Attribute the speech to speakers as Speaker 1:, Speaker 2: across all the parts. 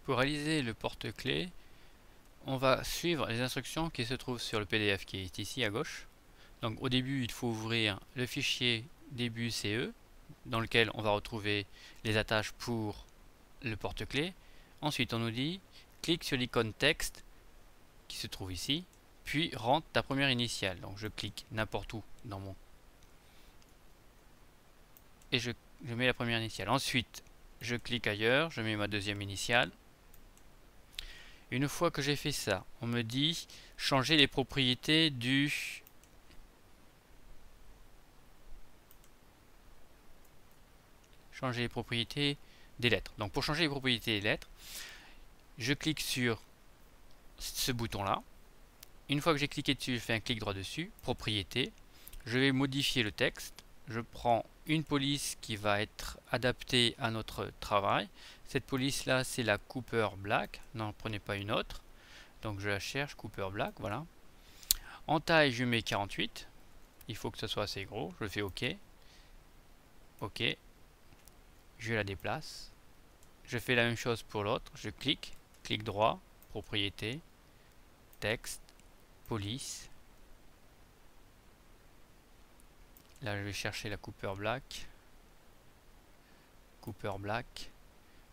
Speaker 1: Pour réaliser le porte-clés, on va suivre les instructions qui se trouvent sur le PDF qui est ici à gauche. Donc au début, il faut ouvrir le fichier début CE dans lequel on va retrouver les attaches pour le porte-clés. Ensuite, on nous dit clique sur l'icône texte qui se trouve ici, puis rentre ta première initiale. Donc je clique n'importe où dans mon et je mets la première initiale. Ensuite, je clique ailleurs, je mets ma deuxième initiale. Une fois que j'ai fait ça, on me dit changer les propriétés du des lettres. Donc pour changer les propriétés des lettres, je clique sur ce bouton là. Une fois que j'ai cliqué dessus, je fais un clic droit dessus, propriétés. Je vais modifier le texte. Je prends une police qui va être adaptée à notre travail. Cette police là, c'est la Cooper Black. N'en prenez pas une autre. Donc je la cherche, Cooper Black, voilà. En taille, je mets 48. Il faut que ce soit assez gros. Je fais OK. OK. Je la déplace. Je fais la même chose pour l'autre. Je clique droit, propriété, texte, police. Là, je vais chercher la Cooper Black. Cooper Black.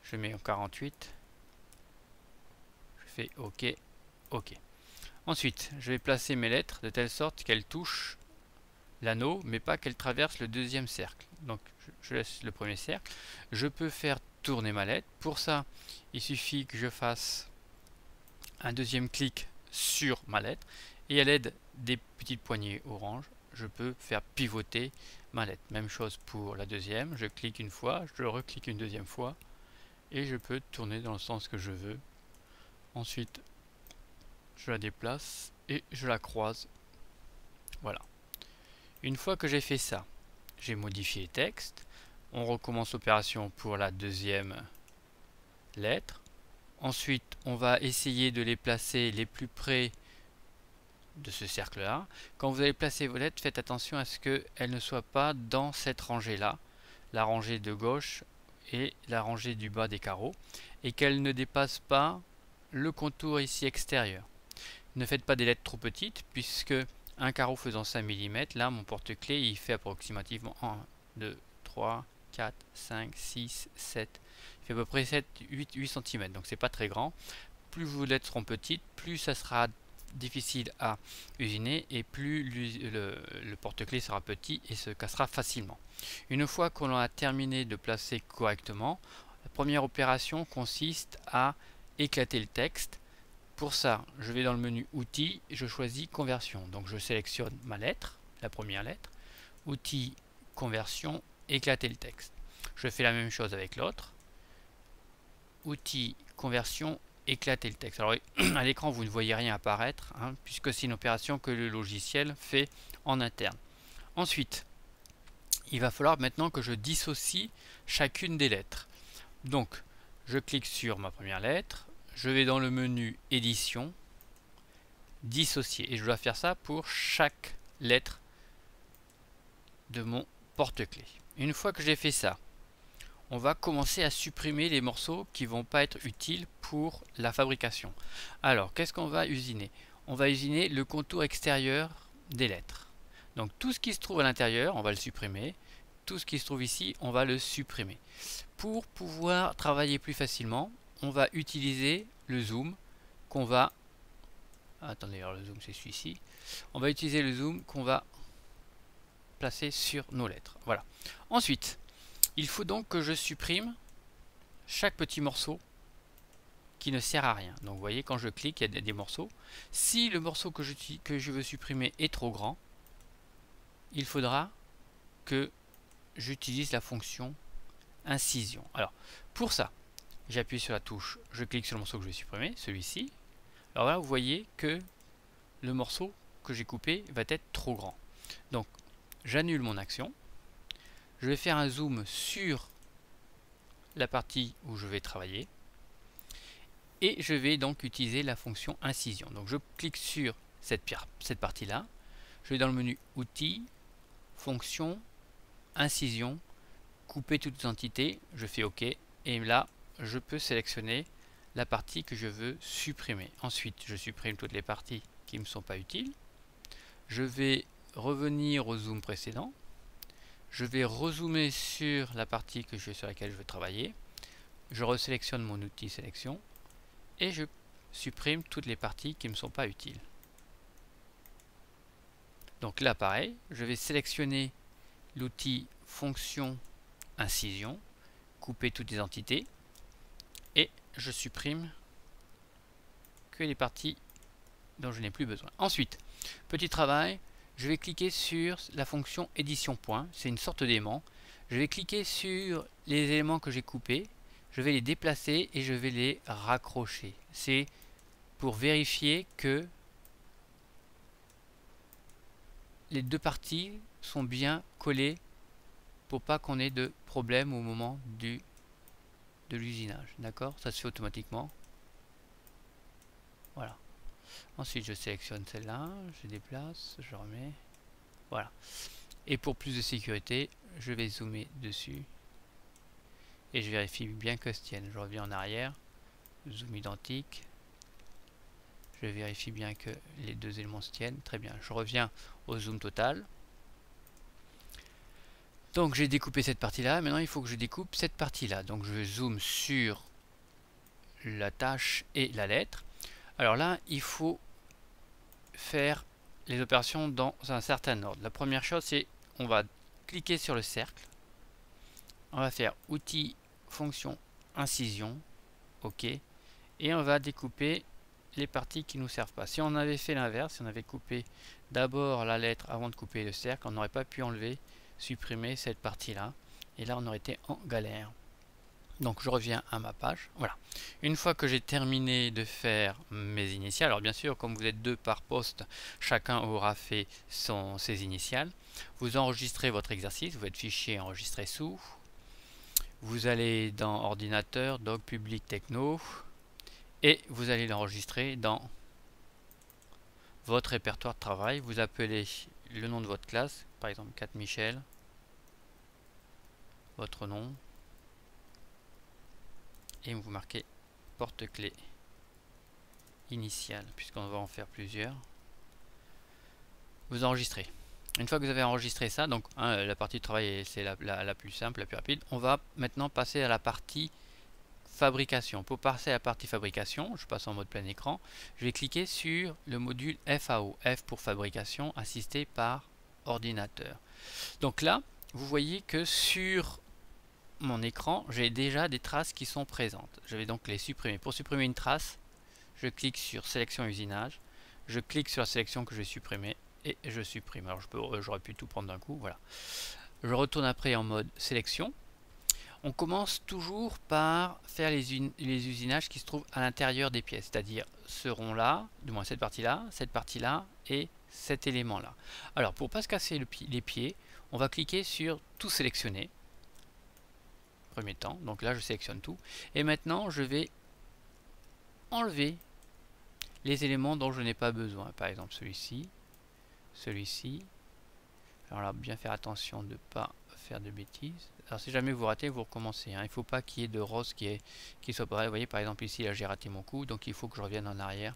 Speaker 1: Je mets en 48. Je fais OK. OK. Ensuite, je vais placer mes lettres de telle sorte qu'elles touchent l'anneau, mais pas qu'elles traversent le deuxième cercle. Donc, je laisse le premier cercle. Je peux faire tourner ma lettre. Pour ça, il suffit que je fasse un deuxième clic sur ma lettre. Et à l'aide des petites poignées orange, je peux faire pivoter ma lettre. Même chose pour la deuxième. Je clique une fois, je reclique une deuxième fois. Et je peux tourner dans le sens que je veux. Ensuite, je la déplace et je la croise. Voilà. Une fois que j'ai fait ça, j'ai modifié le texte. On recommence l'opération pour la deuxième lettre. Ensuite, on va essayer de les placer les plus près de ce cercle-là. Quand vous allez placer vos lettres, faites attention à ce qu'elles ne soient pas dans cette rangée-là, la rangée de gauche et la rangée du bas des carreaux, et qu'elles ne dépassent pas le contour ici extérieur. Ne faites pas des lettres trop petites, puisque un carreau faisant 5 mm, là mon porte-clés il fait approximativement 1, 2, 3, 4, 5, 6, 7, il fait à peu près 7, 8 cm, donc c'est pas très grand. Plus vos lettres seront petites, plus ça sera difficile à usiner et plus le porte-clés sera petit et se cassera facilement. Une fois qu'on a terminé de placer correctement, la première opération consiste à éclater le texte. Pour ça, je vais dans le menu outils, je choisis conversion. Donc je sélectionne ma lettre, la première lettre, outils, conversion, éclater le texte. Je fais la même chose avec l'autre. Outils, conversion, éclater le texte. Alors à l'écran, vous ne voyez rien apparaître, hein, puisque c'est une opération que le logiciel fait en interne. Ensuite, il va falloir maintenant que je dissocie chacune des lettres. Donc, je clique sur ma première lettre, je vais dans le menu édition, dissocier, et je dois faire ça pour chaque lettre de mon porte-clés. Une fois que j'ai fait ça, on va commencer à supprimer les morceaux qui ne vont pas être utiles pour la fabrication. Alors, qu'est-ce qu'on va usiner? On va usiner le contour extérieur des lettres. Donc tout ce qui se trouve à l'intérieur, on va le supprimer. Tout ce qui se trouve ici, on va le supprimer. Pour pouvoir travailler plus facilement, on va utiliser le zoom qu'on va... Attendez, alors le zoom c'est celui-ci. On va utiliser le zoom qu'on va placer sur nos lettres. Voilà. Ensuite, il faut donc que je supprime chaque petit morceau qui ne sert à rien. Donc vous voyez, quand je clique, il y a des morceaux. Si le morceau que je veux supprimer est trop grand, il faudra que j'utilise la fonction incision. Alors, pour ça, j'appuie sur la touche, je clique sur le morceau que je vais supprimer, celui-ci. Alors là, vous voyez que le morceau que j'ai coupé va être trop grand. Donc, j'annule mon action. Je vais faire un zoom sur la partie où je vais travailler. Et je vais donc utiliser la fonction incision. Donc, je clique sur cette partie-là. Je vais dans le menu Outils, Fonction, Incision, couper toute entité, je fais OK, et là je peux sélectionner la partie que je veux supprimer. Ensuite, je supprime toutes les parties qui ne me sont pas utiles. Je vais revenir au zoom précédent. Je vais rezoomer sur la partie sur laquelle je veux travailler. Je resélectionne mon outil sélection et je supprime toutes les parties qui ne me sont pas utiles. Donc là, pareil, je vais sélectionner l'outil fonction incision, couper toutes les entités et je supprime que les parties dont je n'ai plus besoin. Ensuite, petit travail, je vais cliquer sur la fonction édition point, c'est une sorte d'aimant. Je vais cliquer sur les éléments que j'ai coupés, je vais les déplacer et je vais les raccrocher. C'est pour vérifier que les deux parties sont bien collées pour pas qu'on ait de problème au moment de l'usinage. D'accord? Ça se fait automatiquement. Voilà. Ensuite, je sélectionne celle-là, je déplace, je remets. Voilà. Et pour plus de sécurité, je vais zoomer dessus. Et je vérifie bien que se tienne. Je reviens en arrière. Zoom identique. Je vérifie bien que les deux éléments se tiennent. Très bien. Je reviens au zoom total. Donc j'ai découpé cette partie-là. Maintenant, il faut que je découpe cette partie-là. Donc je zoome sur la tâche et la lettre. Alors là, il faut faire les opérations dans un certain ordre. La première chose, c'est on va cliquer sur le cercle. On va faire outils, fonction, incision. OK. Et on va découper les parties qui ne nous servent pas. Si on avait fait l'inverse, si on avait coupé d'abord la lettre avant de couper le cercle, on n'aurait pas pu enlever, supprimer cette partie-là. Et là, on aurait été en galère. Donc je reviens à ma page. Voilà. Une fois que j'ai terminé de faire mes initiales, alors bien sûr, comme vous êtes deux par poste, chacun aura fait ses initiales. Vous enregistrez votre exercice, vous faites fichier enregistré sous. Vous allez dans ordinateur, doc public techno. Et vous allez l'enregistrer dans votre répertoire de travail. Vous appelez le nom de votre classe, par exemple 4 Michel, votre nom, et vous marquez porte-clés initiale, puisqu'on va en faire plusieurs. Vous enregistrez. Une fois que vous avez enregistré ça, donc la partie de travail c'est la plus simple, la plus rapide, on va maintenant passer à la partie fabrication. Pour passer à la partie fabrication, je passe en mode plein écran, je vais cliquer sur le module FAO, F pour fabrication assistée par ordinateur. Donc là, vous voyez que sur mon écran, j'ai déjà des traces qui sont présentes. Je vais donc les supprimer. Pour supprimer une trace, je clique sur sélection usinage, je clique sur la sélection que je vais supprimer et je supprime. Alors j'aurais pu tout prendre d'un coup, voilà. Je retourne après en mode sélection. On commence toujours par faire les usinages qui se trouvent à l'intérieur des pièces, c'est-à-dire seront là, du moins cette partie-là et cet élément-là. Alors pour ne pas se casser les pieds, on va cliquer sur tout sélectionner. Premier temps, donc là je sélectionne tout. Et maintenant je vais enlever les éléments dont je n'ai pas besoin. Par exemple celui-ci, celui-ci. Alors là, bien faire attention de ne pas faire de bêtises. Alors si jamais vous ratez, vous recommencez. Hein. Il ne faut pas qu'il y ait de rose qui soit pareil. Vous voyez par exemple ici, là j'ai raté mon coup, donc il faut que je revienne en arrière.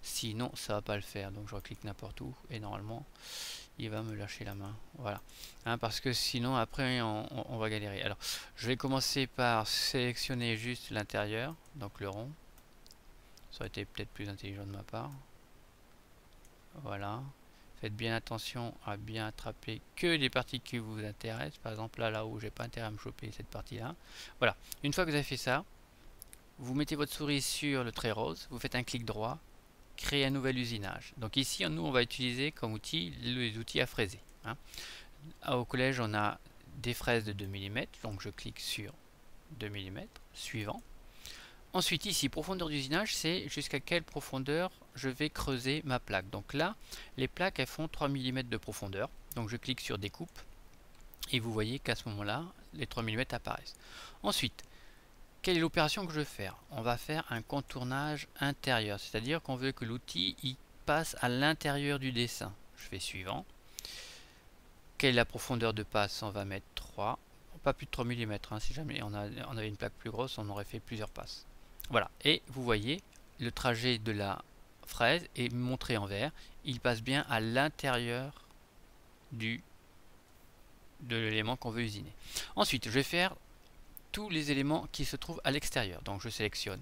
Speaker 1: Sinon ça va pas le faire. Donc je reclique n'importe où et normalement il va me lâcher la main. Voilà. Hein, parce que sinon après on va galérer. Alors je vais commencer par sélectionner juste l'intérieur, donc le rond. Ça aurait été peut-être plus intelligent de ma part. Voilà. Faites bien attention à bien attraper que les parties qui vous intéressent. Par exemple là où j'ai pas intérêt à me choper cette partie là. Voilà. Une fois que vous avez fait ça, vous mettez votre souris sur le trait rose, vous faites un clic droit, créer un nouvel usinage. Donc ici nous on va utiliser comme outil les outils à fraiser. Hein. Au collège on a des fraises de 2 mm, donc je clique sur 2 mm, suivant. Ensuite ici, profondeur d'usinage, c'est jusqu'à quelle profondeur je vais creuser ma plaque. Donc là, les plaques elles font 3 mm de profondeur. Donc je clique sur découpe et vous voyez qu'à ce moment-là, les 3 mm apparaissent. Ensuite, quelle est l'opération que je veux faire? On va faire un contournage intérieur, c'est-à-dire qu'on veut que l'outil passe à l'intérieur du dessin. Je fais suivant. Quelle est la profondeur de passe? On va mettre 3, pas plus de 3 mm. Hein, si jamais on avait une plaque plus grosse, on aurait fait plusieurs passes. Voilà, et vous voyez, le trajet de la fraise est montré en vert. Il passe bien à l'intérieur de l'élément qu'on veut usiner. Ensuite, je vais faire tous les éléments qui se trouvent à l'extérieur. Donc je sélectionne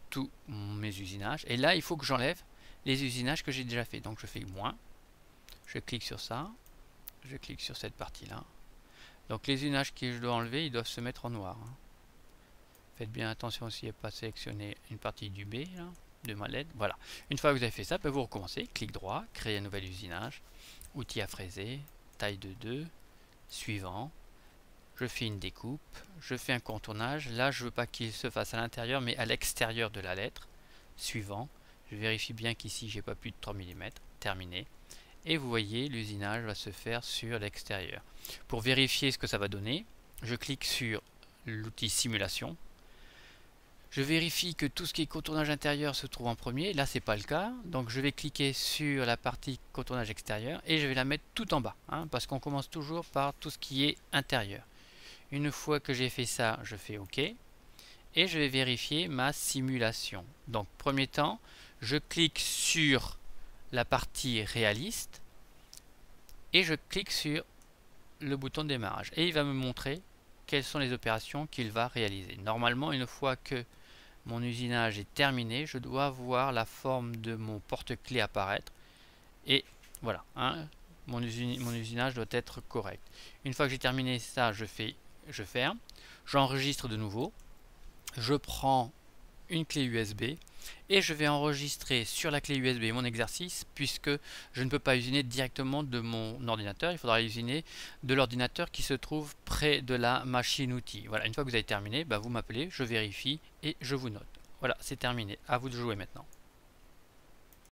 Speaker 1: tous mes usinages. Et là, il faut que j'enlève les usinages que j'ai déjà fait. Donc je fais moins. Je clique sur ça. Je clique sur cette partie-là. Donc les usinages que je dois enlever, ils doivent se mettre en noir. Faites bien attention aussi à ne pas sélectionner une partie du B, là, de ma LED. Voilà. Une fois que vous avez fait ça, vous recommencez. Clic droit, créer un nouvel usinage. Outil à fraiser. Taille de 2. Suivant. Je fais une découpe. Je fais un contournage. Là, je ne veux pas qu'il se fasse à l'intérieur, mais à l'extérieur de la lettre. Suivant. Je vérifie bien qu'ici, j'ai pas plus de 3 mm. Terminé. Et vous voyez, l'usinage va se faire sur l'extérieur. Pour vérifier ce que ça va donner, je clique sur l'outil simulation. Je vérifie que tout ce qui est contournage intérieur se trouve en premier. Là, c'est pas le cas. Donc, je vais cliquer sur la partie contournage extérieur et je vais la mettre tout en bas. Parce qu'on commence toujours par tout ce qui est intérieur. Une fois que j'ai fait ça, je fais OK. Et je vais vérifier ma simulation. Donc, premier temps, je clique sur la partie réaliste et je clique sur le bouton de démarrage. Et il va me montrer quelles sont les opérations qu'il va réaliser. Normalement, une fois que mon usinage est terminé, je dois voir la forme de mon porte-clés apparaître. Et voilà, mon usinage doit être correct. Une fois que j'ai terminé ça, je ferme. J'enregistre de nouveau. Je prends une clé USB et je vais enregistrer sur la clé USB mon exercice, puisque je ne peux pas usiner directement de mon ordinateur. Il faudra usiner de l'ordinateur qui se trouve près de la machine outil. Voilà, une fois que vous avez terminé, vous m'appelez, je vérifie et je vous note. Voilà, c'est terminé. À vous de jouer maintenant.